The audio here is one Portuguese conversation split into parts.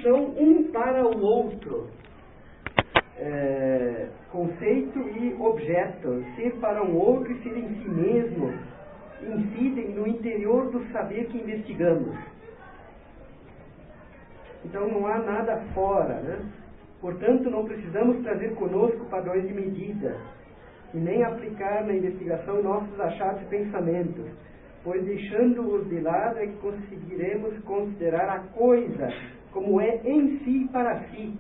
são um para o outro. Conceito e objeto, ser para um outro e ser em si mesmo, incidem no interior do saber que investigamos. Então não há nada fora, né? Portanto, não precisamos trazer conosco padrões de medida e nem aplicar na investigação nossos achados e pensamentos, pois deixando-os de lado é que conseguiremos considerar a coisa como é em si e para si.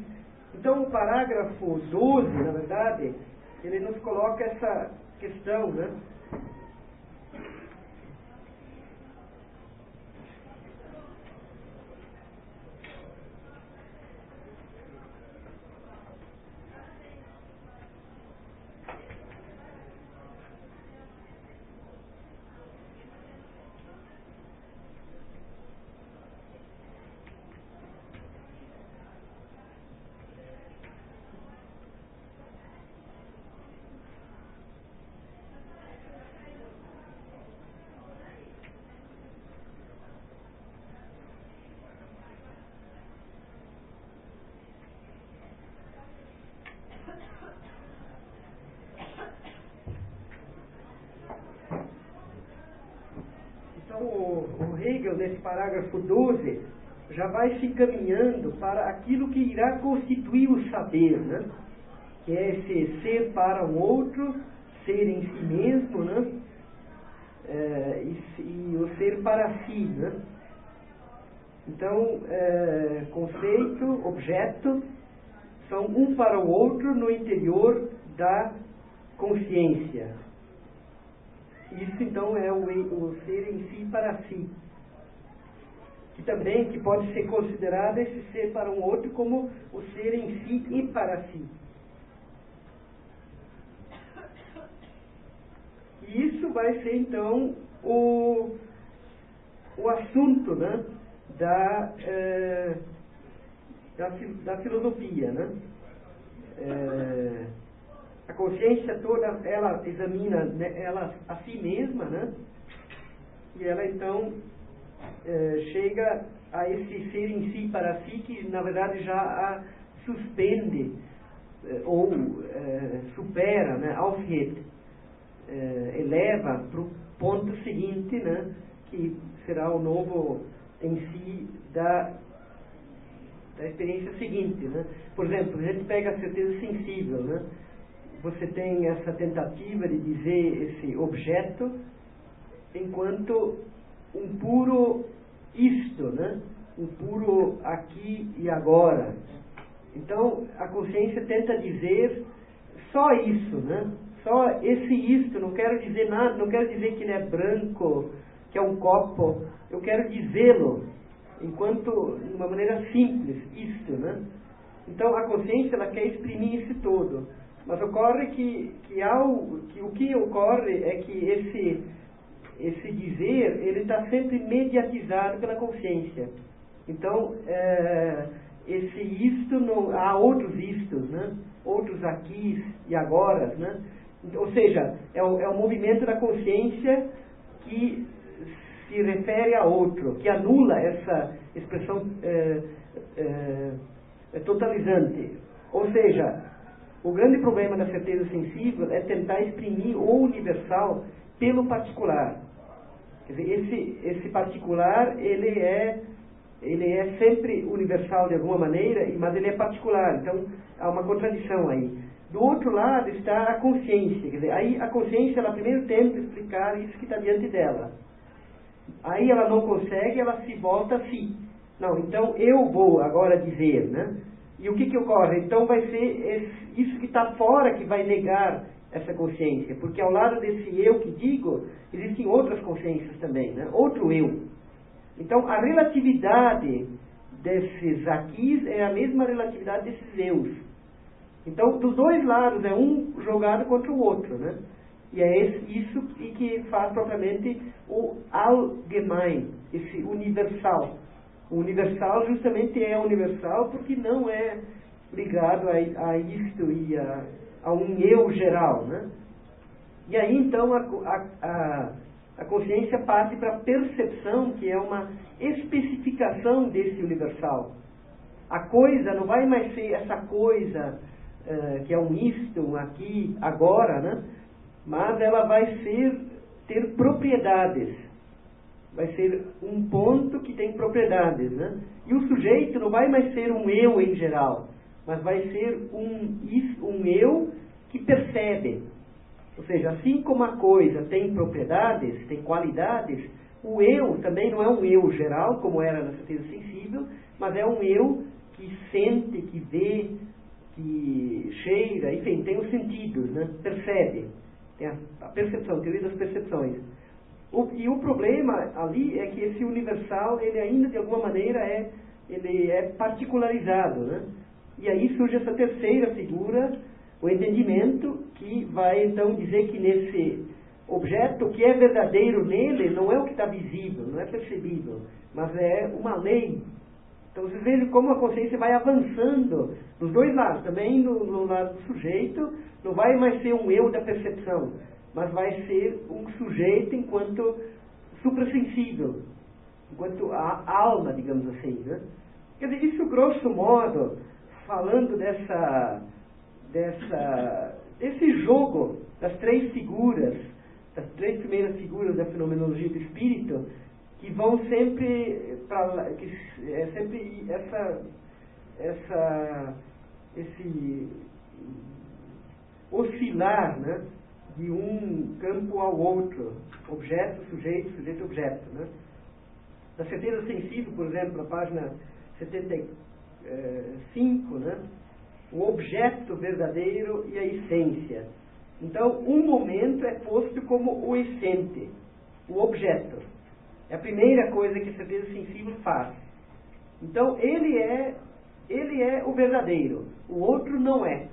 Então o parágrafo 12, na verdade, ele nos coloca essa questão, né? O Hegel, nesse parágrafo 12, já vai se encaminhando para aquilo que irá constituir o saber, né? Que é esse ser para o outro, ser em si mesmo, né? E o ser para si, né? Então, conceito, objeto, são um para o outro no interior da consciência. Isso, então, é o ser em si para si. Que pode ser considerado esse ser para um outro como o ser em si e para si. E isso vai ser, então, o assunto, né, da filosofia, né? A consciência toda, ela examina, né, ela a si mesma, né? E ela, então, chega a esse ser em si para si, que, na verdade, já a suspende, ou supera, né? Aufhebt, eleva para o ponto seguinte, né? Que será o novo em si da experiência seguinte, né? Por exemplo, a gente pega a certeza sensível, né? Você tem essa tentativa de dizer esse objeto enquanto um puro isto, né? Um puro aqui e agora. Então, a consciência tenta dizer só isso, né? Só esse isto. Não quero dizer nada, não quero dizer que ele é branco, que é um copo. Eu quero dizê-lo enquanto, de uma maneira simples, isto, né? Então, a consciência, ela quer exprimir isso todo. Mas ocorre que o que ocorre é que esse dizer, ele está sempre mediatizado pela consciência. Então, esse isto, há outros istos, né? Outros aqui e agora, né? Ou seja, é o movimento da consciência que se refere a outro, que anula essa expressão totalizante. Ou seja, o grande problema da certeza sensível é tentar exprimir o universal pelo particular. Quer dizer, esse particular, ele é sempre universal de alguma maneira, mas ele é particular. Então, há uma contradição aí. Do outro lado está a consciência. Quer dizer, aí a consciência, ela primeiro tenta explicar isso que está diante dela. Aí ela não consegue, ela se volta a si. Não, então eu vou agora dizer, né? E o que ocorre? Então vai ser isso que está fora que vai negar essa consciência, porque ao lado desse eu que digo, existem outras consciências também, né? Outro eu. Então a relatividade desses aquis é a mesma relatividade desses eus. Então dos dois lados é um jogado contra o outro, né? E é isso que faz propriamente o allgemein, esse universal. O universal justamente é universal porque não é ligado a isto e a um eu geral, né? E aí então a consciência parte para a percepção, que é uma especificação desse universal. a coisa não vai mais ser essa coisa que é um isto, um aqui, agora, né? Mas ela vai ter propriedades. Vai ser um ponto que tem propriedades, né? E o sujeito não vai mais ser um eu em geral, mas vai ser um eu que percebe. Ou seja, assim como a coisa tem propriedades, tem qualidades, o eu também não é um eu geral, como era na certeza sensível, mas é um eu que sente, que vê, que cheira, enfim, tem os sentidos, né? Percebe. Tem a percepção, a teoria das percepções. E o problema ali é que esse universal, ele ainda de alguma maneira ele é particularizado, né? E aí surge essa terceira figura, o entendimento, que vai então dizer que nesse objeto, o que é verdadeiro nele não é o que está visível, não é percebível, mas é uma lei. Então vocês vejam como a consciência vai avançando nos dois lados, também no lado do sujeito, não vai mais ser um eu da percepção, mas vai ser um sujeito enquanto suprassensível, enquanto a alma, digamos assim, né? Quer dizer, isso grosso modo, falando desse jogo das três figuras, das três primeiras figuras da fenomenologia do espírito, que vão sempre que é sempre esse oscilar, né, de um campo ao outro, objeto, sujeito, sujeito, objeto, né? Na certeza sensível, por exemplo, na página 75, né, o objeto verdadeiro e a essência. Então, um momento é posto como o essente, o objeto. É a primeira coisa que a certeza sensível faz. Então, ele é o verdadeiro, o outro não é.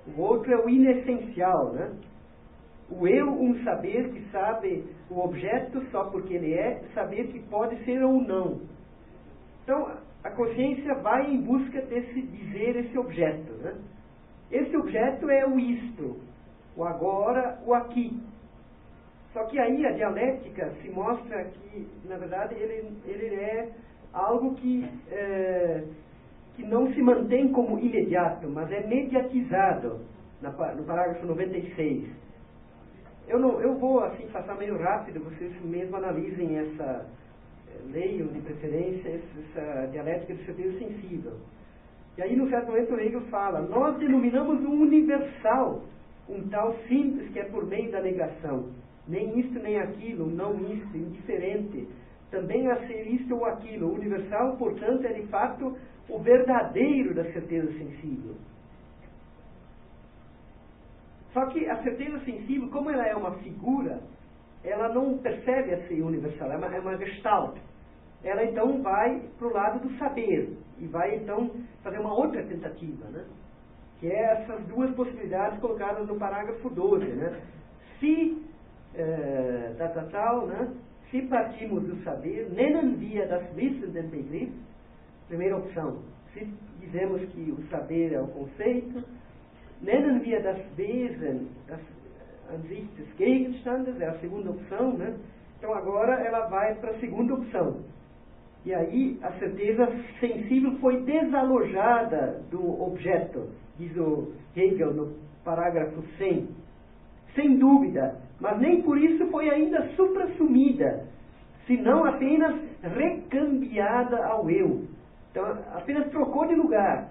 O outro é o inessencial, né? O eu, um saber que sabe o objeto só porque ele é, saber que pode ser ou não. Então, a consciência vai em busca desse dizer, esse objeto, né? Esse objeto é o isto, o agora, o aqui. Só que aí a dialética se mostra que, na verdade, ele é algo que não se mantém como imediato, mas é mediatizado, no parágrafo 96. Eu vou assim passar meio rápido, vocês mesmo analisem leiam de preferência essa dialética de certeza sensível. E aí, num certo momento, o Hegel fala: nós denominamos um universal, um tal simples que é por meio da negação. Nem isto nem aquilo, não isto, indiferente. Também a ser isto ou aquilo. O universal, portanto, é de fato o verdadeiro da certeza sensível. Só que a certeza sensível, como ela é uma figura, ela não percebe esse universal, é uma gestalt. Ela então vai para o lado do saber e vai então fazer uma outra tentativa, né? Que é essas duas possibilidades colocadas no parágrafo 12, né? Se né? Se partimos do saber, nennen wir das Wissen den Begriff, primeira opção. Se dizemos que o saber é o conceito, nennen wir das Wesen, das Ansicht des Gegenstandes, é a segunda opção, né? Então agora ela vai para a segunda opção. E aí a certeza sensível foi desalojada do objeto, diz o Hegel no parágrafo 100. Sem dúvida, mas nem por isso foi ainda suprassumida, senão apenas recambiada ao eu. Então apenas trocou de lugar.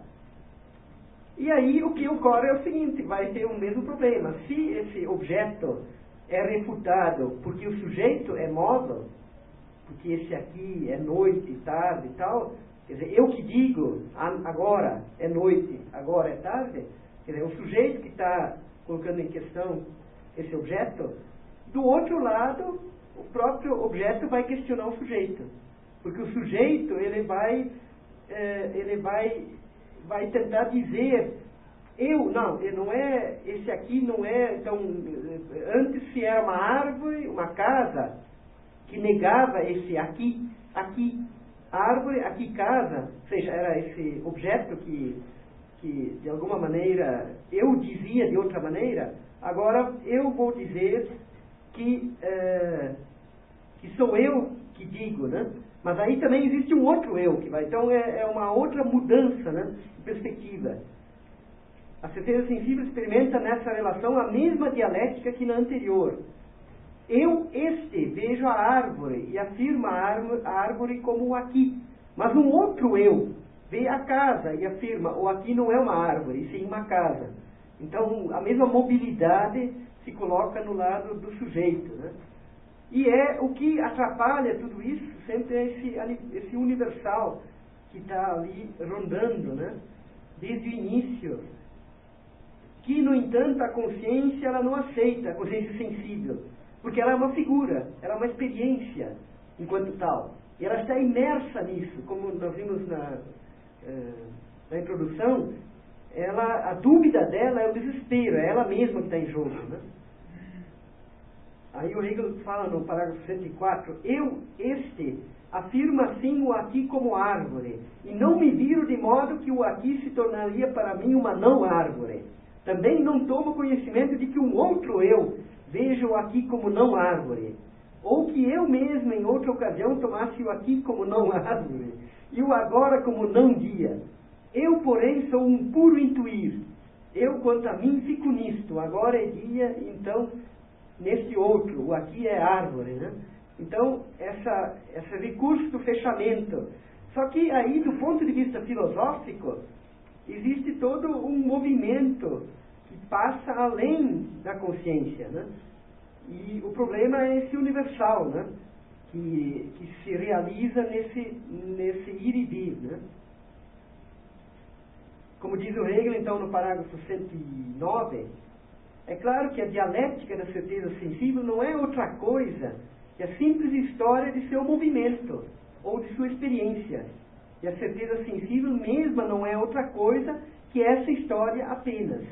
E aí o que ocorre é o seguinte, vai ter o mesmo problema. Se esse objeto é refutado porque o sujeito é móvel, porque esse aqui é noite, tarde e tal, quer dizer, eu que digo, agora é noite, agora é tarde, quer dizer, o sujeito que está colocando em questão esse objeto, do outro lado, o próprio objeto vai questionar o sujeito. Porque o sujeito, ele vai tentar dizer, não é, esse aqui não é, então, antes se era uma árvore, uma casa, que negava esse aqui, árvore, aqui casa, ou seja, era esse objeto que de alguma maneira eu dizia de outra maneira, agora eu vou dizer que sou eu que digo, né? Mas aí também existe um outro eu que vai. Então é uma outra mudança, né, de perspectiva. A certeza sensível experimenta nessa relação a mesma dialética que na anterior. Eu, vejo a árvore e afirma a árvore como o aqui. Mas um outro eu vê a casa e afirma o aqui não é uma árvore, e sim uma casa. Então a mesma mobilidade se coloca no lado do sujeito, né? E é o que atrapalha tudo isso, sempre é esse universal que está ali rondando, né? Desde o início. Que, no entanto, a consciência ela não aceita, a consciência sensível, porque ela é uma figura, ela é uma experiência enquanto tal. E ela está imersa nisso, como nós vimos na introdução, a dúvida dela é o desespero, é ela mesma que está em jogo, né? Aí o Hegel fala no parágrafo 104, afirma assim o aqui como árvore, e não me viro de modo que o aqui se tornaria para mim uma não árvore. Também não tomo conhecimento de que um outro eu veja o aqui como não árvore, ou que eu mesmo em outra ocasião tomasse o aqui como não árvore, e o agora como não dia. Eu, porém, sou um puro intuir. Eu, quanto a mim, fico nisto. Agora é dia, então, neste outro. O aqui é árvore, né? Então, esse recurso do fechamento. Só que aí, do ponto de vista filosófico, existe todo um movimento que passa além da consciência, né? E o problema é esse universal, né? Que se realiza nesse ir e vir, né? Como diz o Hegel, então, no parágrafo 109, é claro que a dialética da certeza sensível não é outra coisa que a simples história de seu movimento ou de sua experiência. E a certeza sensível mesma não é outra coisa que essa história apenas.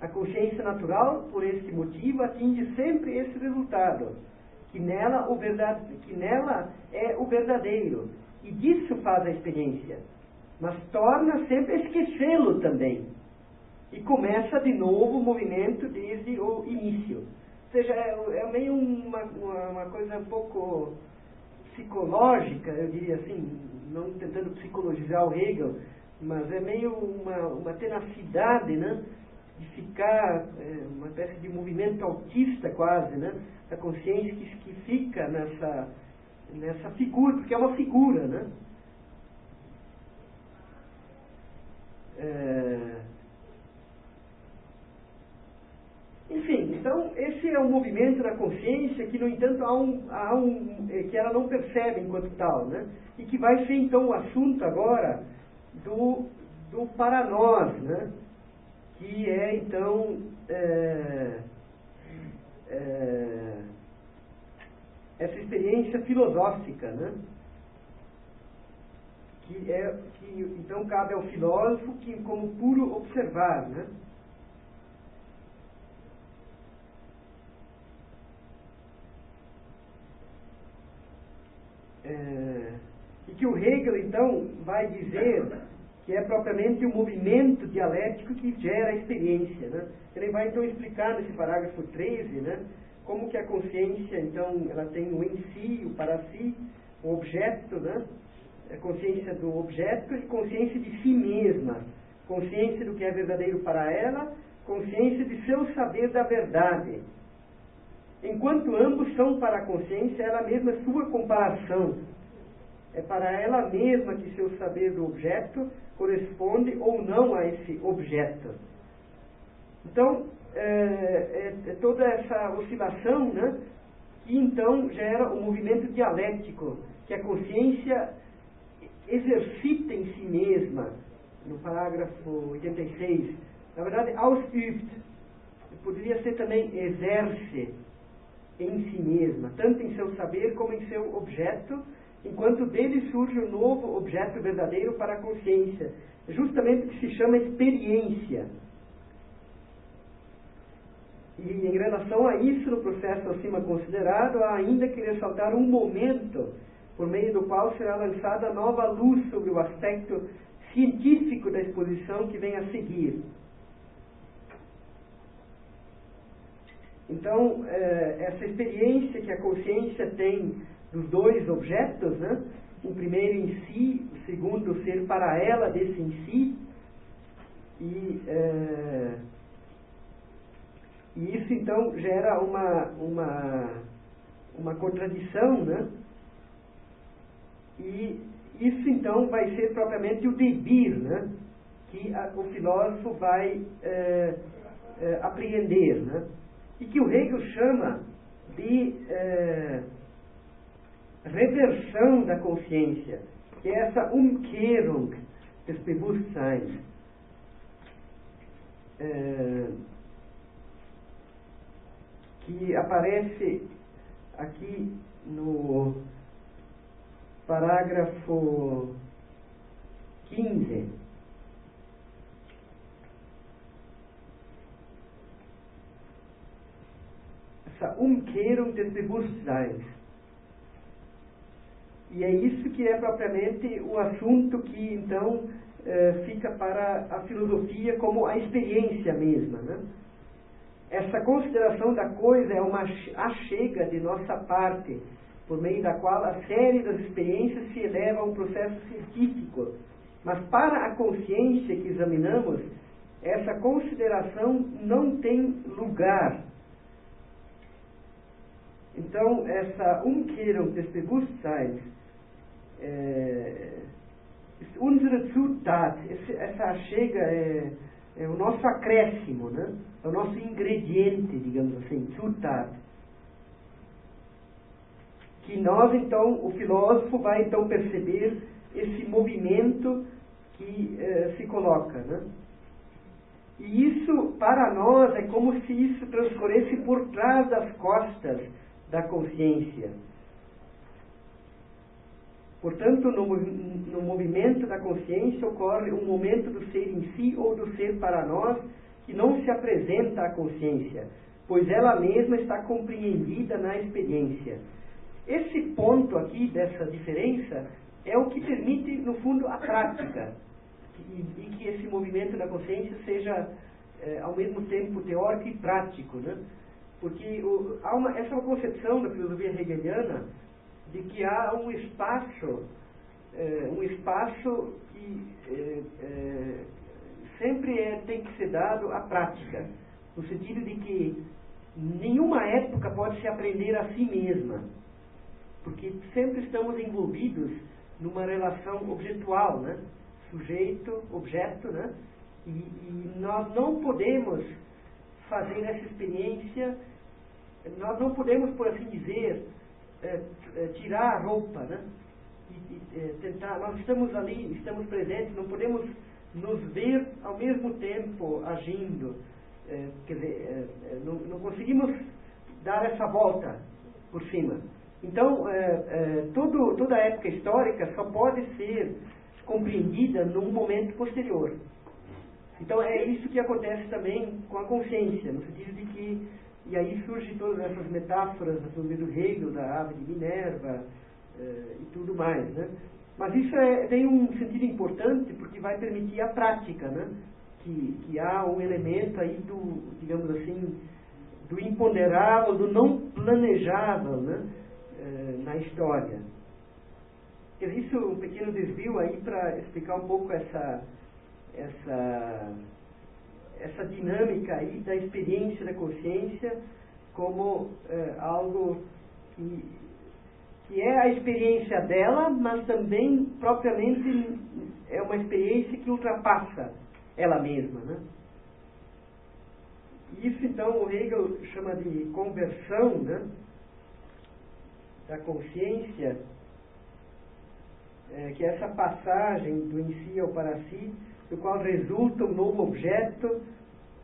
A consciência natural, por este motivo, atinge sempre esse resultado, que nela é o verdadeiro, e disso faz a experiência. Mas torna sempre a esquecê-lo também. E começa de novo o movimento desde o início. Ou seja, é meio uma coisa um pouco psicológica, eu diria assim, não tentando psicologizar o Hegel, mas é meio uma tenacidade, né, de ficar, uma espécie de movimento autista quase, né, da consciência que fica nessa figura, porque é uma figura, né. Enfim, então esse é um movimento da consciência que, no entanto, que ela não percebe enquanto tal, né? E que vai ser então o assunto agora do para nós, né? Que é então essa experiência filosófica, né? Que então cabe ao filósofo que, como puro observar, né? E que o Hegel, então, vai dizer que é propriamente o movimento dialético que gera a experiência, né? Ele vai, então, explicar nesse parágrafo 13, né, como que a consciência, então, ela tem o em si, o para si, o objeto, né? A consciência do objeto e consciência de si mesma, consciência do que é verdadeiro para ela, consciência de seu saber da verdade. Enquanto ambos são para a consciência ela mesma sua comparação. É para ela mesma que seu saber do objeto corresponde ou não a esse objeto. Então, é toda essa oscilação, né, que então gera um movimento dialético, que a consciência exercita em si mesma, no parágrafo 86. Na verdade, ausübt, poderia ser também exerce em si mesma, tanto em seu saber como em seu objeto, enquanto dele surge um novo objeto verdadeiro para a consciência, justamente o que se chama experiência. E em relação a isso, no processo acima considerado, há ainda que ressaltar um momento por meio do qual será lançada nova luz sobre o aspecto científico da exposição que vem a seguir. Então, essa experiência que a consciência tem dos dois objetos, né, o primeiro em si, o segundo ser para ela desse em si, e isso então gera uma contradição, né? E isso então vai ser propriamente o devir, né? Que o filósofo vai apreender, né? E que o Hegel chama de reversão da consciência, que é essa Umkehrung des Bewusstseins. Que aparece aqui no parágrafo 15. Essa Umkehrung des Bewusstseins. E é isso que é propriamente o assunto que, então, fica para a filosofia como a experiência mesma, né? Essa consideração da coisa é uma achega de nossa parte, por meio da qual a série das experiências se eleva a um processo científico. Mas para a consciência que examinamos, essa consideração não tem lugar. Então, essa Umkehrung des Bewusstseins, unsere Zutat, essa achega é o nosso acréscimo, né? É o nosso ingrediente, digamos assim, Zutat. Que nós, então, o filósofo vai, então, perceber esse movimento que se coloca, né? E isso, para nós, é como se isso transcorresse por trás das costas da consciência. Portanto, no movimento da consciência ocorre um momento do ser em si ou do ser para nós que não se apresenta à consciência, pois ela mesma está compreendida na experiência. Esse ponto aqui dessa diferença é o que permite, no fundo, a prática, e que esse movimento da consciência seja, ao mesmo tempo, teórico e prático, né? Porque essa é uma concepção da filosofia hegeliana de que há um espaço que sempre tem que ser dado à prática, no sentido de que nenhuma época pode se aprender a si mesma, porque sempre estamos envolvidos numa relação objetual, né? Sujeito, objeto, né? E nós não podemos fazer essa experiência, nós não podemos, por assim dizer, tirar a roupa, né? E tentar, nós estamos ali, estamos presentes, não podemos nos ver ao mesmo tempo agindo, quer dizer, não conseguimos dar essa volta por cima. Então, toda a época histórica só pode ser compreendida num momento posterior. Então, é isso que acontece também com a consciência, no sentido de que, e aí surgem todas essas metáforas do Hegel, da ave de Minerva, e tudo mais, né? Mas isso tem um sentido importante, porque vai permitir a prática, né? Que há um elemento aí do, digamos assim, do imponderável, do não planejável, né? Na história. Isso é um pequeno desvio aí para explicar um pouco essa dinâmica aí da experiência da consciência como algo que é a experiência dela, mas também propriamente é uma experiência que ultrapassa ela mesma, né? Isso então o Hegel chama de conversão, né? Da consciência, que é essa passagem do em si ao para si, do qual resulta um novo objeto,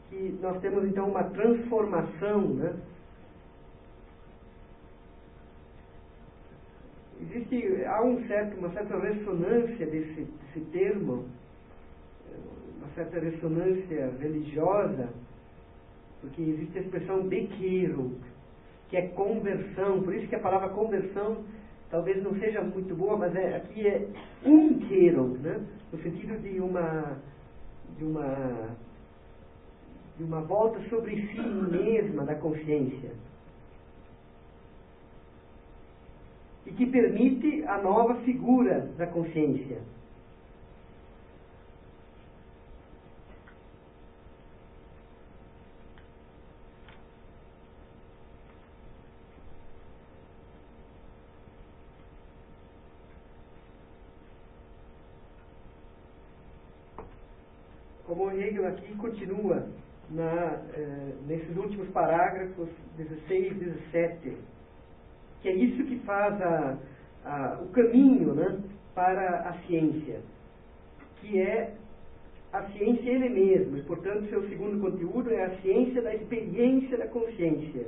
que nós temos então uma transformação, né? Há uma certa ressonância desse termo, uma certa ressonância religiosa, porque existe a expressão Bekehrung, que é conversão, por isso que a palavra conversão talvez não seja muito boa, mas aqui é Umkehrung, né? No sentido de uma volta sobre si mesma da consciência. e que permite a nova figura da consciência. Como Hegel aqui continua nesses últimos parágrafos 16 e 17, que é isso que faz o caminho, né, para a ciência, que é a ciência ele mesmo, e portanto seu segundo conteúdo é a ciência da experiência da consciência.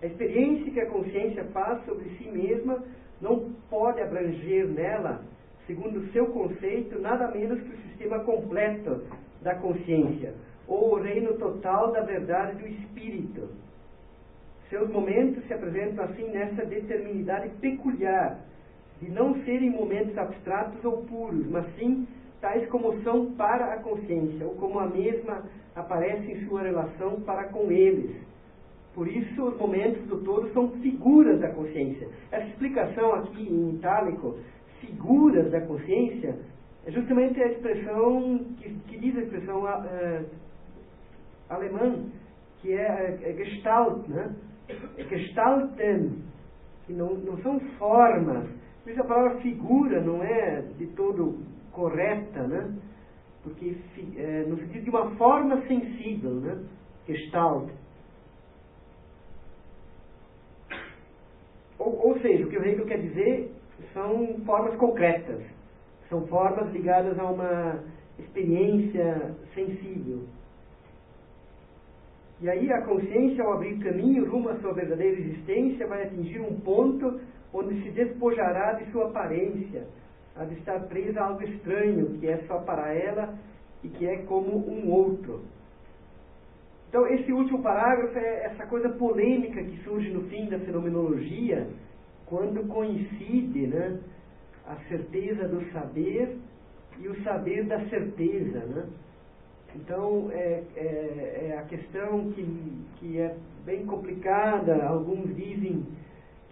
A experiência que a consciência faz sobre si mesma não pode abranger nela, segundo o seu conceito, nada menos que o sistema completo da consciência, ou o reino total da verdade do espírito. Seus momentos se apresentam assim nessa determinidade peculiar, de não serem momentos abstratos ou puros, mas sim tais como são para a consciência, ou como a mesma aparece em sua relação para com eles. Por isso, os momentos do todo são figuras da consciência. Essa explicação aqui em itálico, figuras da consciência, é justamente a expressão que diz a expressão alemã, que é Gestalt, né? Gestalten, que não são formas. Por isso a palavra figura não é de todo correta, né? Porque no sentido de uma forma sensível, né? Gestalt. Ou seja, o que o Hegel quer dizer são formas concretas, são formas ligadas a uma experiência sensível. E aí a consciência, ao abrir caminho rumo à sua verdadeira existência, vai atingir um ponto onde se despojará de sua aparência, a de estar presa a algo estranho, que é só para ela e que é como um outro. Então, esse último parágrafo é essa coisa polêmica que surge no fim da fenomenologia, quando coincide, né, a certeza do saber e o saber da certeza, né? Então, é a questão que é bem complicada. Alguns dizem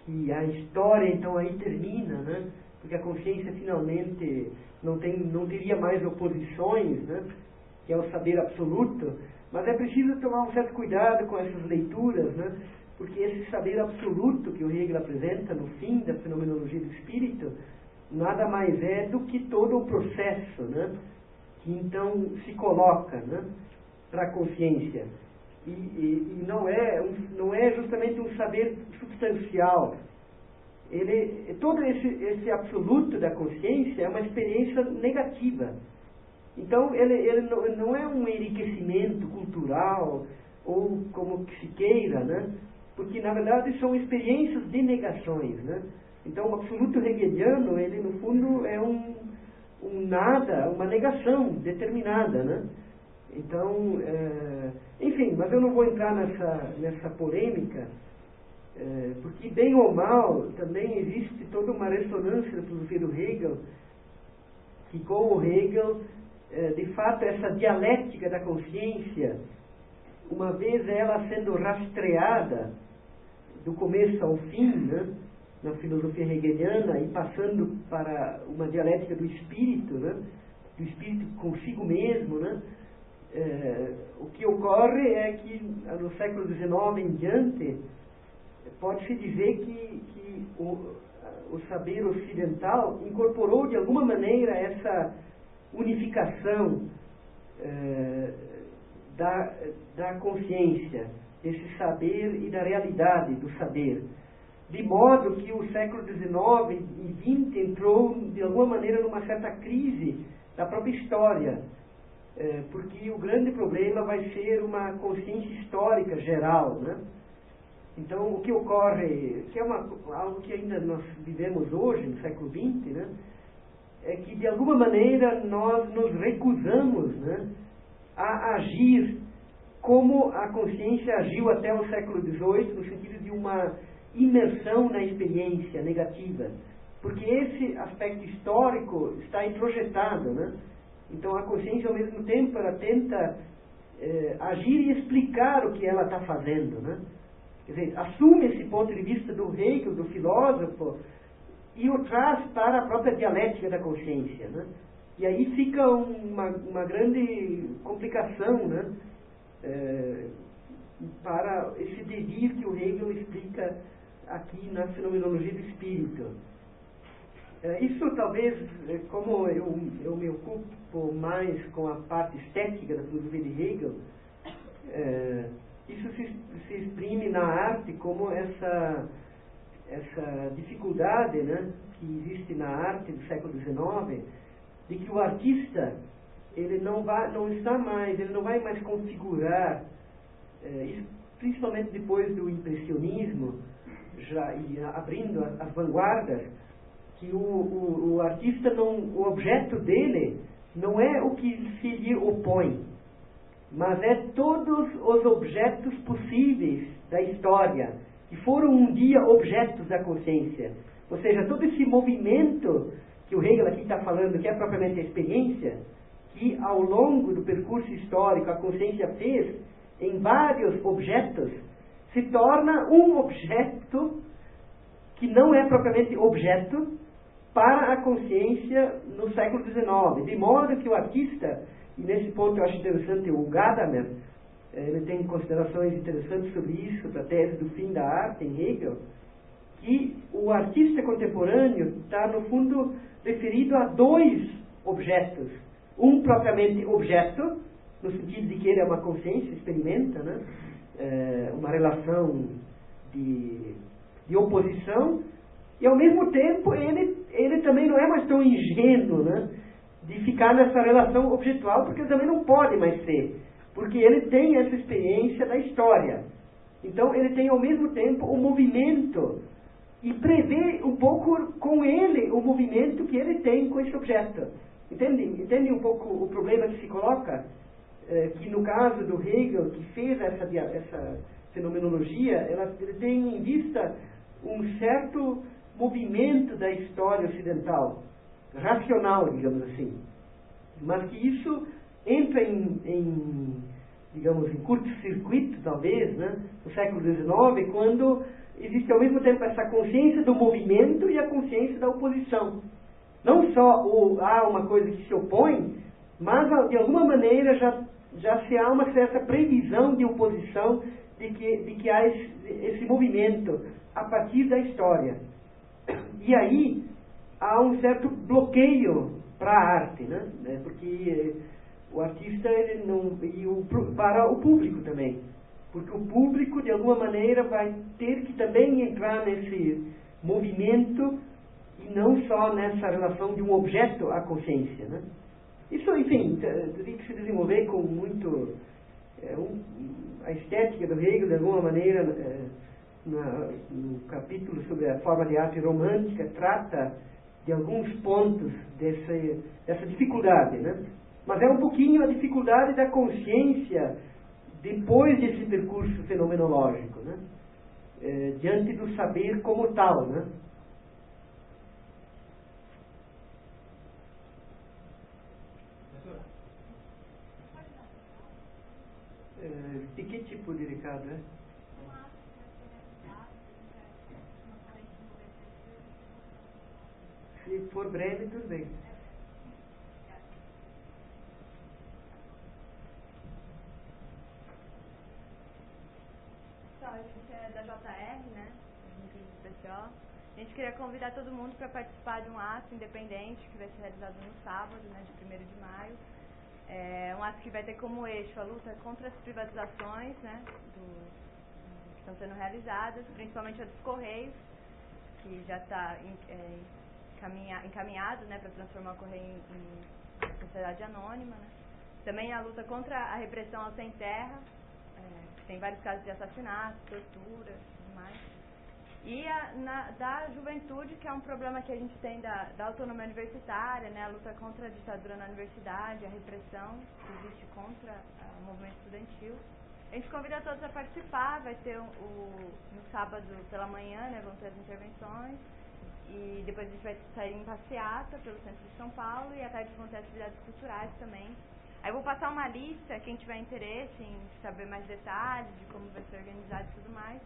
que a história, então, aí termina, né? Porque a consciência, finalmente, não teria mais oposições, né? Que é o saber absoluto. Mas é preciso tomar um certo cuidado com essas leituras, né? Porque esse saber absoluto que o Hegel apresenta no fim da fenomenologia do espírito, nada mais é do que todo o processo, né? Que então se coloca, né, para a consciência. E não é justamente um saber substancial. Todo esse absoluto da consciência é uma experiência negativa. Então, ele não é um enriquecimento cultural, ou como que se queira, né? Porque, na verdade, são experiências de negações, né? Então, o absoluto hegeliano, ele, no fundo, é um nada, uma negação determinada, né? Então, enfim, mas eu não vou entrar nessa polêmica, porque, bem ou mal, também existe toda uma ressonância da filosofia do Hegel, que com o Hegel, de fato, essa dialética da consciência, uma vez ela sendo rastreada do começo ao fim, né, na filosofia hegeliana, e passando para uma dialética do espírito, né, do espírito consigo mesmo, né, o que ocorre é que no século XIX em diante, pode-se dizer que o saber ocidental incorporou de alguma maneira essa unificação da consciência, desse saber e da realidade do saber. De modo que o século XIX e XX entrou, de alguma maneira, numa certa crise da própria história, porque o grande problema vai ser uma consciência histórica geral, né? Então, o que ocorre, que é algo que ainda nós vivemos hoje, no século XX, né? É que, de alguma maneira, nós nos recusamos, né, a agir como a consciência agiu até o século XVIII, no sentido de uma imersão na experiência negativa. Porque esse aspecto histórico está introjetado, né? Então, a consciência, ao mesmo tempo, ela tenta agir e explicar o que ela está fazendo, né? Quer dizer, assume esse ponto de vista do Hegel, do filósofo, e o traz para a própria dialética da consciência, né? E aí fica uma grande complicação, né? Para esse devir que o Hegel explica aqui na fenomenologia do espírito. Isso talvez, como eu me ocupo mais com a parte estética da filosofia de Hegel, isso se exprime na arte como essa dificuldade, né, que existe na arte do século XIX, de que o artista ele não vai mais configurar, isso principalmente depois do impressionismo, já e abrindo as vanguardas, que o artista o objeto dele não é o que se lhe opõe, mas é todos os objetos possíveis da história que foram um dia objetos da consciência. Ou seja, todo esse movimento que o Hegel aqui está falando, que é propriamente a experiência, que ao longo do percurso histórico a consciência fez em vários objetos, se torna um objeto que não é propriamente objeto para a consciência no século XIX. De modo que o artista, e nesse ponto eu acho interessante o Gadamer, ele tem considerações interessantes sobre isso, para a tese do fim da arte em Hegel, que o artista contemporâneo está, no fundo, referido a dois objetos. Um propriamente objeto, no sentido de que ele é uma consciência, experimenta, né? Uma relação de oposição, e ao mesmo tempo ele também não é mais tão ingênuo, né, de ficar nessa relação objetual, porque ele também não pode mais ser, porque ele tem essa experiência da história. Então ele tem ao mesmo tempo o movimento e prevê um pouco com ele o movimento que ele tem com esse objeto. Entende um pouco o problema que se coloca? Que no caso do Hegel, que fez essa fenomenologia, ele tem em vista um certo movimento da história ocidental, racional, digamos assim, mas que isso entra digamos, em curto-circuito, talvez, né, no século XIX, quando existe ao mesmo tempo essa consciência do movimento e a consciência da oposição. Não só há uma coisa que se opõe, mas de alguma maneira já se há uma certa previsão de oposição de que há esse movimento a partir da história. E aí há um certo bloqueio para a arte, né? Porque o artista ele não, para o público também, porque o público de alguma maneira vai ter que também entrar nesse movimento e não só nessa relação de um objeto à consciência, né? Isso, enfim, teria que se desenvolver com muito a estética do Hegel, de alguma maneira, no capítulo sobre a forma de arte romântica, trata de alguns pontos dessa dificuldade, né? Mas é um pouquinho a dificuldade da consciência depois desse percurso fenomenológico, né? Diante do saber como tal, né? De que tipo de recado, né? Se for breve, tudo bem. A gente é da JR, né? A gente queria convidar todo mundo para participar de um ato independente que vai ser realizado no sábado, né, de 1º de maio. É um ato que vai ter como eixo a luta contra as privatizações, né, que estão sendo realizadas, principalmente a dos Correios, que já está encaminhado, né, para transformar o Correio em sociedade anônima, né. Também a luta contra a repressão ao sem terra, que tem vários casos de assassinato, tortura e tudo mais. E da juventude, que é um problema que a gente tem da autonomia universitária, né, a luta contra a ditadura na universidade, a repressão que existe contra o movimento estudantil. A gente convida todos a participar, vai ter no sábado pela manhã, né, vão ter as intervenções, e depois a gente vai sair em passeata pelo centro de São Paulo, e à tarde vão ter atividades culturais também. Aí eu vou passar uma lista, quem tiver interesse em saber mais detalhes de como vai ser organizado e tudo mais,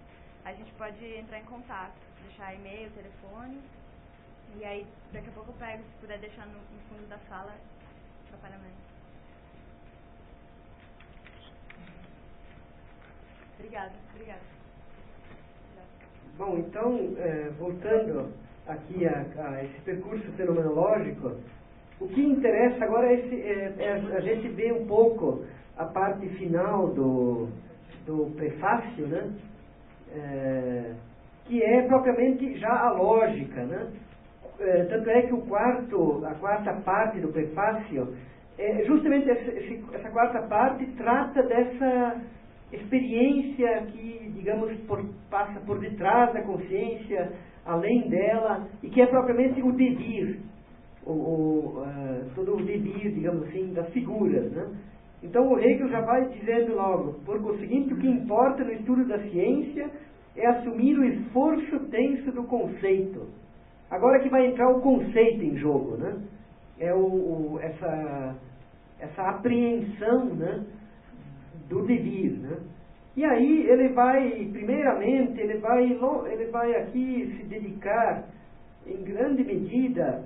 a gente pode entrar em contato, deixar e-mail, telefone, E aí, daqui a pouco eu pego, se puder deixar no fundo da sala, atrapalha menos. Obrigada. Bom, então, voltando aqui a esse percurso fenomenológico, o que interessa agora é a gente ver um pouco a parte final do prefácio, né? Que é propriamente já a lógica, né? Tanto é que a quarta parte do prefácio, justamente essa quarta parte trata dessa experiência que, digamos, passa por detrás da consciência, além dela, e que é propriamente o devir, todo o devir, digamos assim, das figuras, né? Então o Hegel já vai dizendo logo, por conseguinte, o que importa no estudo da ciência é assumir o esforço tenso do conceito. Agora que vai entrar o conceito em jogo, né? É essa apreensão, né, do devir, né? E aí ele vai, primeiramente, ele vai aqui se dedicar em grande medida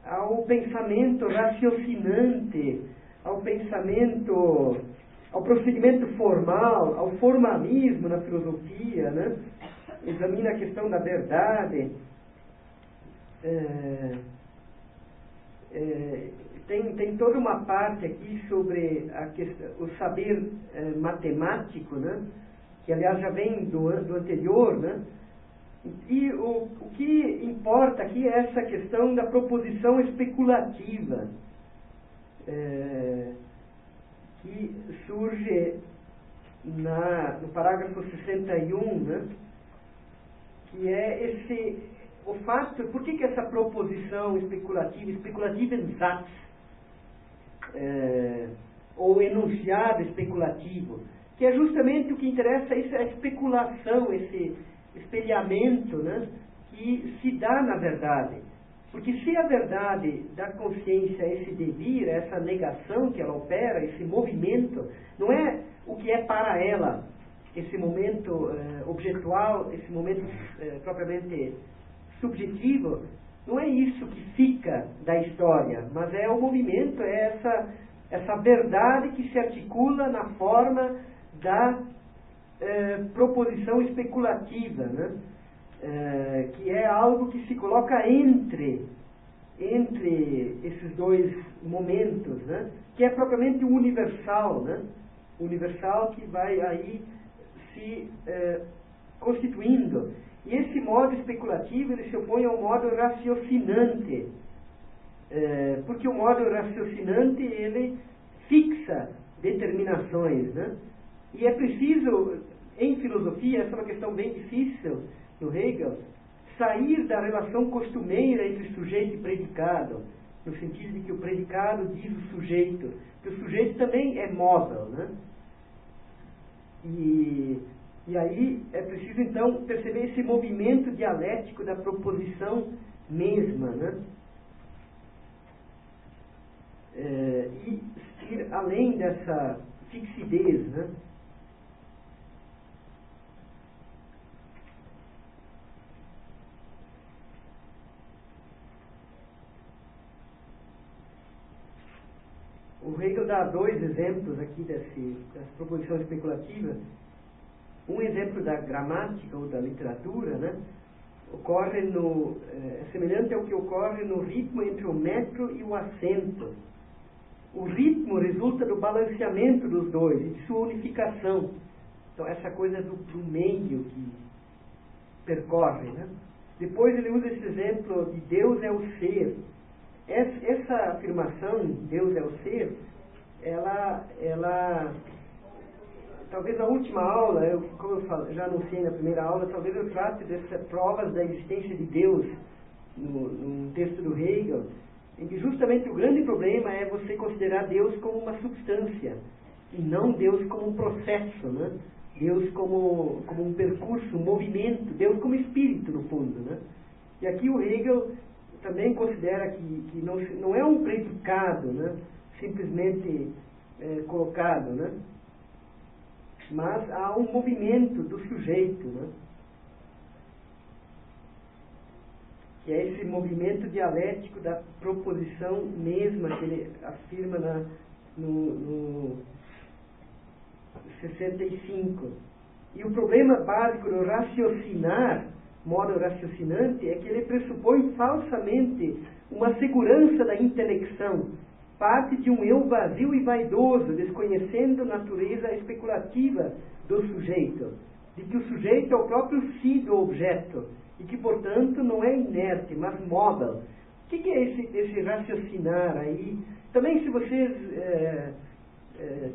ao pensamento raciocinante, ao procedimento formal, ao formalismo na filosofia, né? Examina a questão da verdade, tem toda uma parte aqui sobre o saber matemático, né? Que aliás já vem do anterior, né? E o que importa aqui é essa questão da proposição especulativa, que surge no parágrafo 61, né? Que é o fato, por que essa proposição especulativa em Satz, ou enunciado especulativo, que é justamente o que interessa, isso é a especulação, esse espelhamento, né, que se dá na verdade. Porque se a verdade da consciência é esse devir, essa negação que ela opera, esse movimento, não é o que é para ela, esse momento objetual, esse momento propriamente subjetivo, não é isso que fica da história, mas é o movimento, é essa verdade que se articula na forma da proposição especulativa, né? Que é algo que se coloca entre esses dois momentos, né? Que é propriamente o universal, né? O universal que vai aí se constituindo. E esse modo especulativo ele se opõe ao modo raciocinante, porque o modo raciocinante ele fixa determinações, né? E é preciso, em filosofia, essa é uma questão bem difícil no Hegel, sair da relação costumeira entre sujeito e predicado, no sentido de que o predicado diz o sujeito, que o sujeito também é móvel, né? E aí é preciso então perceber esse movimento dialético da proposição mesma, né? E ir além dessa fixidez, né? O Hegel dá dois exemplos aqui dessa proposição especulativa. Um exemplo da gramática ou da literatura, né? É semelhante ao que ocorre no ritmo entre o metro e o acento. O ritmo resulta do balanceamento dos dois e de sua unificação. Então, essa coisa do meio que percorre, né? Depois ele usa esse exemplo de Deus é o ser. Essa afirmação, Deus é o ser, ela talvez na última aula, como eu já anunciei na primeira aula, talvez eu trate dessas provas da existência de Deus num texto do Hegel, em que justamente o grande problema é você considerar Deus como uma substância, e não Deus como um processo, né? Deus como um percurso, um movimento, Deus como espírito, no fundo, né? E aqui o Hegel também considera que não é um predicado, né? Simplesmente colocado, né? Mas há um movimento do sujeito, né? que é esse movimento dialético da proposição mesma que ele afirma no 65. E o problema básico do raciocinar, modo raciocinante, é que ele pressupõe falsamente uma segurança da intelecção, parte de um eu vazio e vaidoso, desconhecendo a natureza especulativa do sujeito, de que o sujeito é o próprio si do objeto, e que, portanto, não é inerte, mas móvel. O que é esse raciocinar aí? Também, se vocês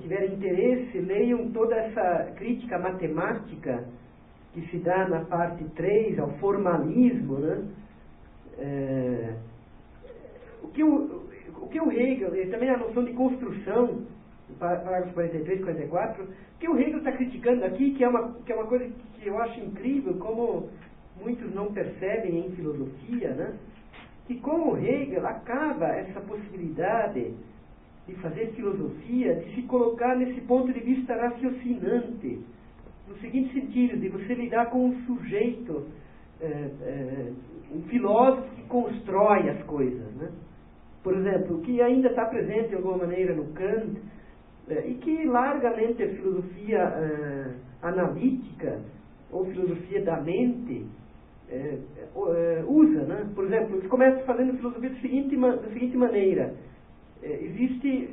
tiverem interesse, leiam toda essa crítica matemática que se dá na parte 3, ao formalismo, né? O que o Hegel, e também a noção de construção, parágrafos 43 e 44, o que o Hegel está criticando aqui, que é uma coisa que eu acho incrível, como muitos não percebem em filosofia, né? Que como Hegel acaba essa possibilidade de fazer filosofia, de se colocar nesse ponto de vista raciocinante, no seguinte sentido, de você lidar com um sujeito, um filósofo que constrói as coisas, né? Por exemplo, o que ainda está presente de alguma maneira no Kant, e que largamente a filosofia analítica, ou filosofia da mente, usa, né? Por exemplo, eles começam fazendo filosofia da seguinte maneira.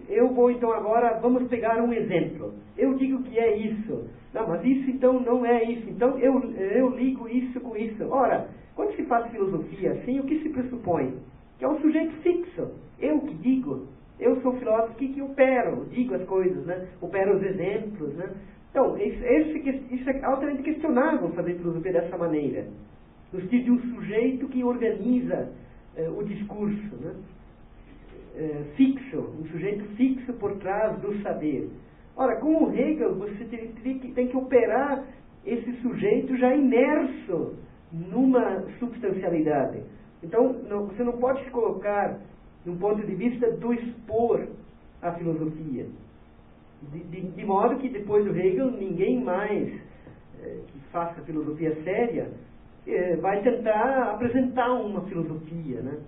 Eu vou então agora, vamos pegar um exemplo. Eu digo que é isso. Não, mas isso então não é isso. Então eu ligo isso com isso. Ora, quando se faz filosofia assim, o que se pressupõe? Que é um sujeito fixo. Eu que digo. Eu sou filósofo que opero, digo as coisas, né? Opero os exemplos, né? Então, isso é altamente questionável fazer filosofia dessa maneira. No sentido de um sujeito que organiza o discurso, né? Fixo, um sujeito fixo por trás do saber. Ora, com o Hegel, você tem que operar esse sujeito já imerso numa substancialidade. Então, você não pode se colocar num ponto de vista do expor a filosofia. De modo que depois do Hegel, ninguém mais que faça filosofia séria vai tentar apresentar uma filosofia, né?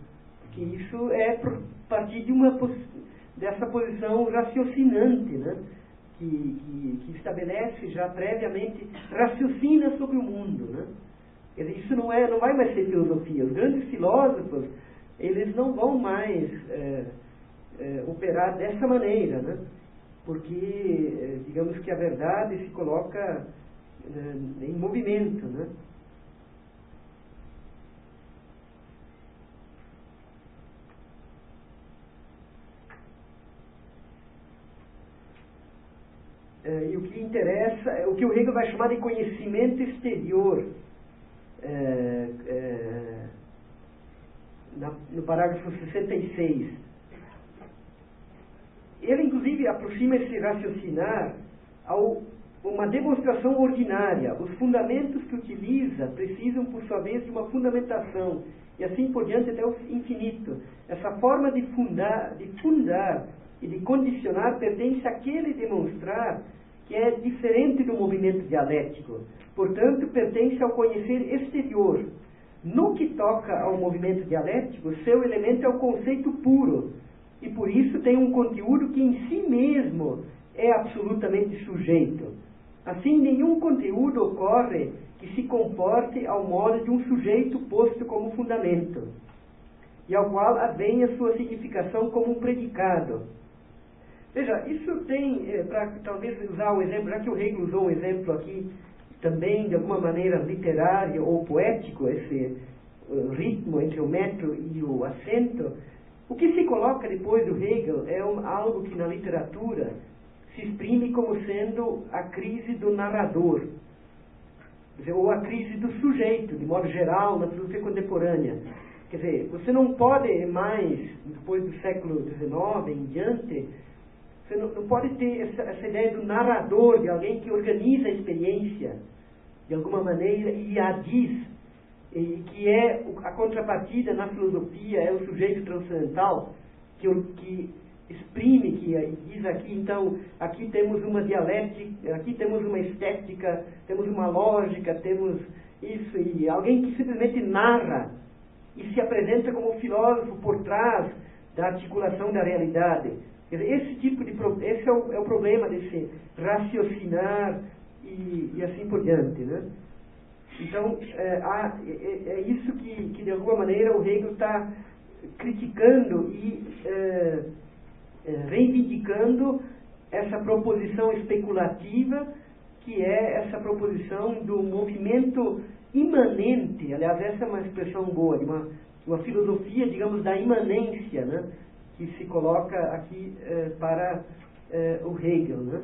Porque isso é a partir dessa posição raciocinante, né? Que estabelece já previamente, raciocina sobre o mundo, né? Quer dizer, isso não vai mais ser filosofia. Os grandes filósofos, eles não vão mais operar dessa maneira, né? Porque, digamos que a verdade se coloca em movimento, né? E o que interessa é o que o Hegel vai chamar de conhecimento exterior. No parágrafo 66. Ele, inclusive, aproxima esse raciocinar a uma demonstração ordinária. Os fundamentos que utiliza precisam, por sua vez, de uma fundamentação, e assim por diante até o infinito. Essa forma de fundar e de condicionar pertence àquele demonstrar que é diferente do movimento dialético. Portanto, pertence ao conhecer exterior. No que toca ao movimento dialético, seu elemento é o conceito puro, e por isso tem um conteúdo que em si mesmo é absolutamente sujeito. Assim, nenhum conteúdo ocorre que se comporte ao modo de um sujeito posto como fundamento, e ao qual advém a sua significação como um predicado. Veja, isso tem, para talvez usar o exemplo, já que o Hegel usou um exemplo aqui, também de alguma maneira literário ou poético, esse ritmo entre o metro e o acento, o que se coloca depois do Hegel é algo que na literatura se exprime como sendo a crise do narrador, quer dizer, ou a crise do sujeito, de modo geral, na filosofia contemporânea. Quer dizer, você não pode mais, depois do século XIX em diante, você não pode ter essa ideia do narrador, de alguém que organiza a experiência, de alguma maneira, e a diz, e que é a contrapartida na filosofia, é o sujeito transcendental, que exprime, que diz aqui, então, aqui temos uma dialética, aqui temos uma estética, temos uma lógica, temos isso, e alguém que simplesmente narra e se apresenta como filósofo por trás da articulação da realidade. Quer dizer, esse é o problema desse raciocinar e assim por diante, né? Então, é isso que de alguma maneira o Hegel está criticando e reivindicando essa proposição especulativa, que é essa proposição do movimento imanente. Aliás, essa é uma expressão boa, de uma filosofia, digamos, da imanência, né, que se coloca aqui para o Hegel, né?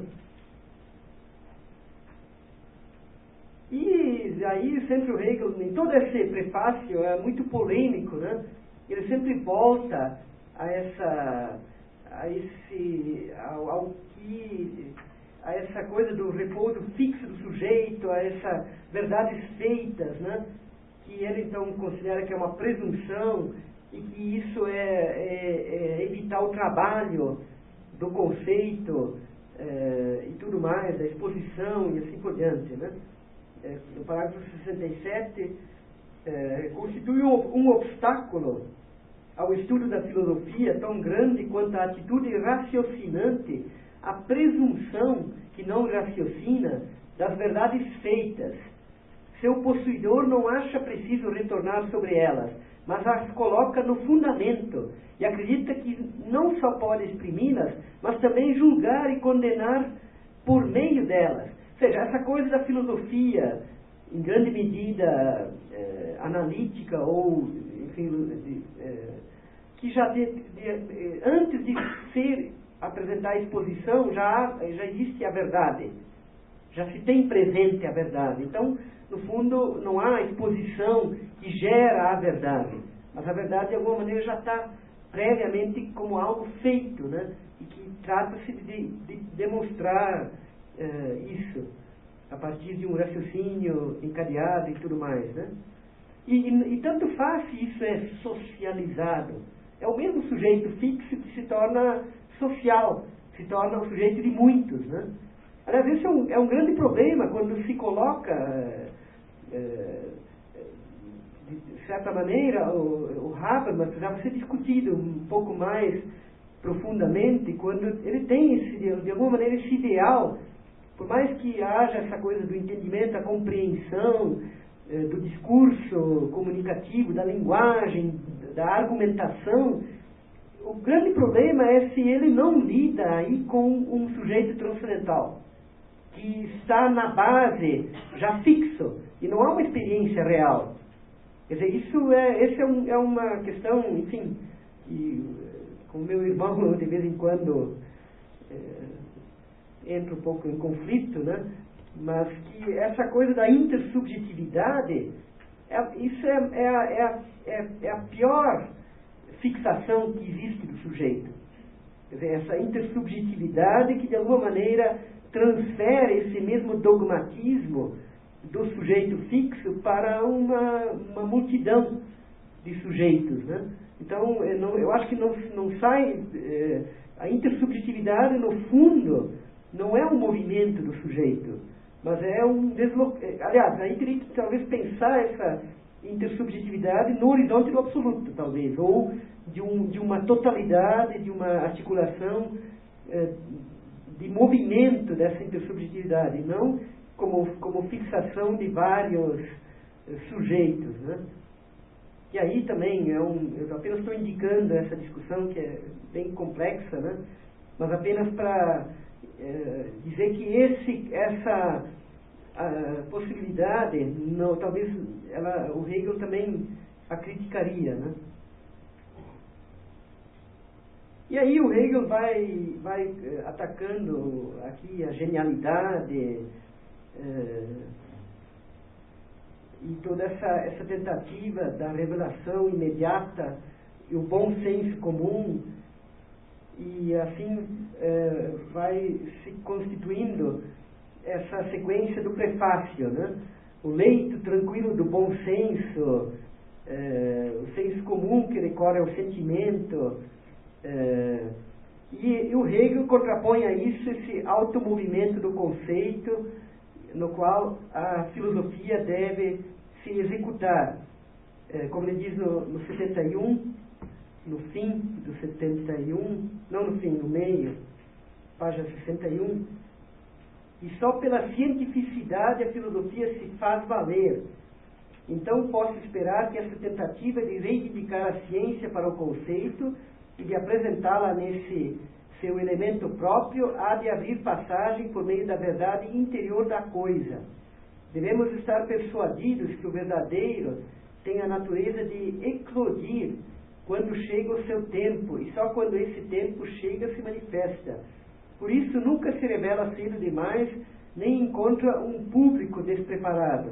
E aí sempre o Hegel, em todo esse prefácio, é muito polêmico, né? Ele sempre volta a essa coisa do repouso fixo do sujeito, a essas verdades feitas, né? Que ele então considera que é uma presunção e que isso é evitar o trabalho do conceito e tudo mais, a exposição e assim por diante, né? No parágrafo 67, constitui um obstáculo ao estudo da filosofia tão grande quanto a atitude raciocinante, a presunção que não raciocina das verdades feitas. Seu possuidor não acha preciso retornar sobre elas, mas as coloca no fundamento e acredita que não só pode exprimi-las, mas também julgar e condenar por meio delas. Ou seja, essa coisa da filosofia, em grande medida analítica ou, enfim, que já antes de apresentar a exposição, já existe a verdade. Já se tem presente a verdade. Então, no fundo, não há exposição que gera a verdade. Mas a verdade, de alguma maneira, já está previamente como algo feito, né? E que trata-se de demonstrar isso a partir de um raciocínio encadeado e tudo mais, né? E tanto faz se isso é socializado. É o mesmo sujeito fixo que se torna social, se torna o sujeito de muitos, né? Aliás, esse é um grande problema quando se coloca, de certa maneira, o Habermas precisava ser discutido um pouco mais profundamente, quando ele tem, de alguma maneira, esse ideal, por mais que haja essa coisa do entendimento, a compreensão do discurso comunicativo, da linguagem, da argumentação, o grande problema é se ele não lida aí com um sujeito transcendental, que está na base, já fixo, e não há uma experiência real. Quer dizer, essa é uma questão, enfim, que com o meu irmão, de vez em quando, entra um pouco em conflito, né? Mas que essa coisa da intersubjetividade, isso é a pior fixação que existe do sujeito. Quer dizer, essa intersubjetividade que, de alguma maneira, transfere esse mesmo dogmatismo do sujeito fixo para uma multidão de sujeitos, né? Então, eu acho que não sai... a intersubjetividade, no fundo, não é um movimento do sujeito, mas é um deslocamento. Aliás, aí teria que talvez pensar essa intersubjetividade no horizonte do absoluto, talvez, ou de uma totalidade, de uma articulação de movimento dessa intersubjetividade, não como fixação de vários sujeitos, né? E aí também, eu apenas estou indicando essa discussão que é bem complexa, né? Mas apenas para dizer que essa possibilidade, talvez o Hegel também a criticaria, né? E aí o Hegel vai atacando aqui a genialidade e toda essa tentativa da revelação imediata e o bom senso comum, e assim vai se constituindo essa sequência do prefácio, né? O leito tranquilo do bom senso, o senso comum que decorre ao sentimento, e o Hegel contrapõe a isso esse automovimento do conceito no qual a filosofia deve se executar. como ele diz no 71, no fim do 71, não no fim, no meio, página 61, e só pela cientificidade a filosofia se faz valer. Então posso esperar que essa tentativa de reivindicar a ciência para o conceito e de apresentá-la nesse seu elemento próprio há de abrir passagem por meio da verdade interior da coisa. Devemos estar persuadidos que o verdadeiro tem a natureza de eclodir quando chega o seu tempo, e só quando esse tempo chega se manifesta. Por isso nunca se revela cedo demais, nem encontra um público despreparado.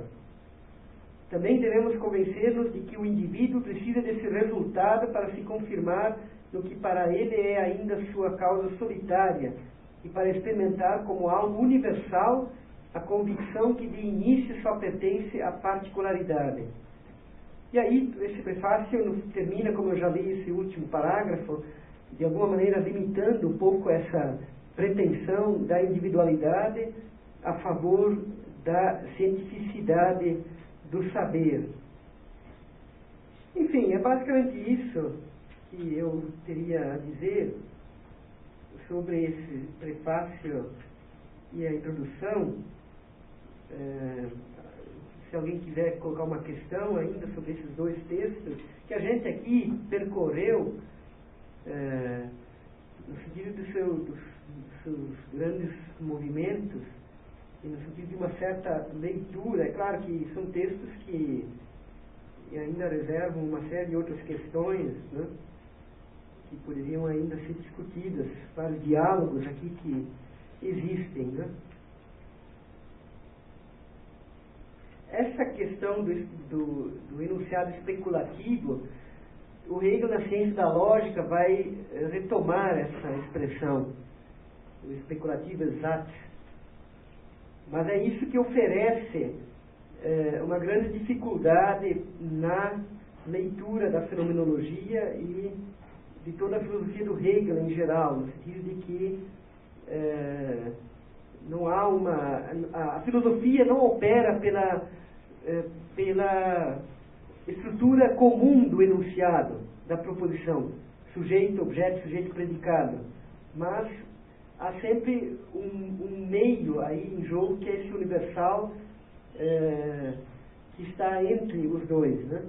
Também devemos convencer-nos de que o indivíduo precisa desse resultado para se confirmar no que para ele é ainda sua causa solitária e para experimentar como algo universal a convicção que de início só pertence à particularidade. E aí, esse prefácio termina, como eu já li esse último parágrafo, de alguma maneira limitando um pouco essa pretensão da individualidade a favor da cientificidade do saber. Enfim, é basicamente isso que eu teria a dizer sobre esse prefácio e a introdução. Se alguém quiser colocar uma questão ainda sobre esses dois textos, que a gente aqui percorreu no sentido dos seus grandes movimentos e no sentido de uma certa leitura. É claro que são textos que ainda reservam uma série de outras questões, né, que poderiam ainda ser discutidas, vários diálogos aqui que existem, né? Essa questão do enunciado especulativo, o Hegel, na ciência da lógica, vai retomar essa expressão, o especulativo exato. Mas é isso que oferece uma grande dificuldade na leitura da fenomenologia e de toda a filosofia do Hegel em geral, no sentido de que não há a filosofia não opera pela estrutura comum do enunciado, da proposição, sujeito, objeto, sujeito, predicado, mas há sempre um meio aí em jogo, que é esse universal que está entre os dois, né?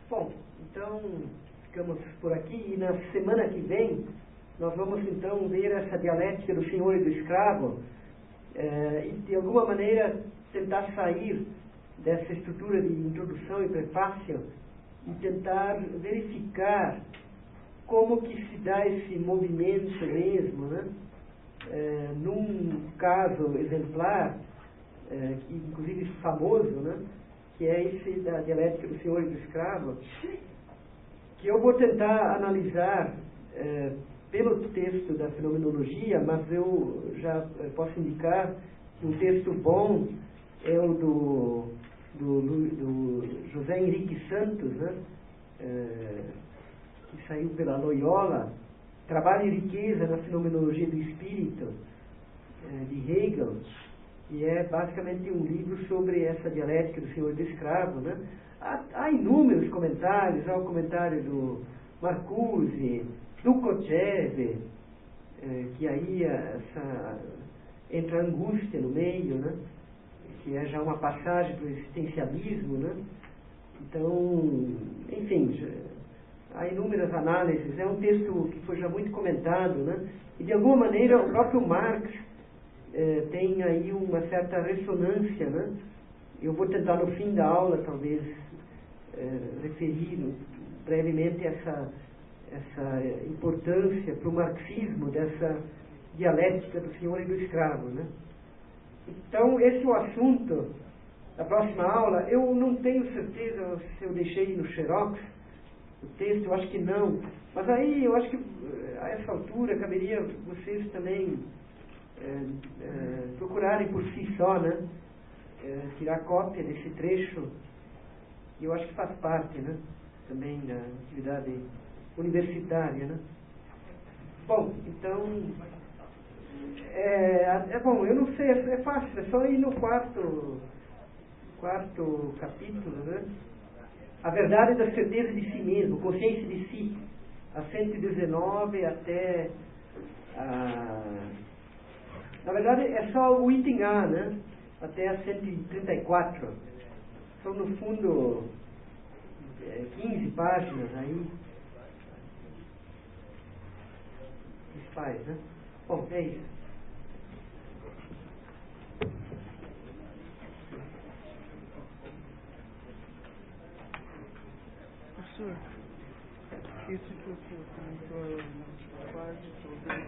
Bom, então ficamos por aqui, e na semana que vem nós vamos então ver essa dialética do senhor e do escravo e de alguma maneira tentar sair dessa estrutura de introdução e prefácio e tentar verificar como que se dá esse movimento mesmo, né? Num caso exemplar, que inclusive famoso, né? Que é esse da dialética do senhor e do escravo, que eu vou tentar analisar pelo texto da fenomenologia, mas eu já posso indicar que um texto bom é o do José Henrique Santos, né? Que saiu pela Loyola, Trabalho e Riqueza na Fenomenologia do Espírito, de Hegel, e é basicamente um livro sobre essa dialética do senhor e do escravo, né? Há inúmeros comentários, há o comentário do Marcuse, do Kochev, que aí entra a angústia no meio, né? Que é já uma passagem para o existencialismo, né? Então, enfim, há inúmeras análises. É um texto que foi já muito comentado, né? E de alguma maneira o próprio Marx tem aí uma certa ressonância, né? Eu vou tentar no fim da aula talvez referir brevemente essa importância para o marxismo dessa dialética do senhor e do escravo, né? Então esse é o assunto da próxima aula. Eu não tenho certeza se eu deixei no xerox o texto, eu acho que não, mas aí eu acho que a essa altura caberia vocês também procurarem por si só, né? Tirar cópia desse trecho, e eu acho que faz parte, né? Também da atividade universitária, né? Bom, então, bom, eu não sei, é fácil, é só ir no quarto capítulo, né? A verdade da certeza de si mesmo, consciência de si, a 119 até na verdade é só o item A, né? Até a 134. São no fundo 15 páginas aí. Faz, né? Bom, é isso. Professor, isso que o senhor comentou quase sobre a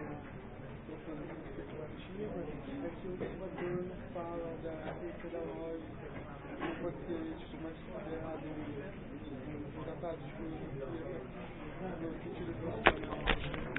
questão especulativa é que o Salvador fala da terceira lógica que pode ser mais considerado um tratado de filosofia no sentido profissional.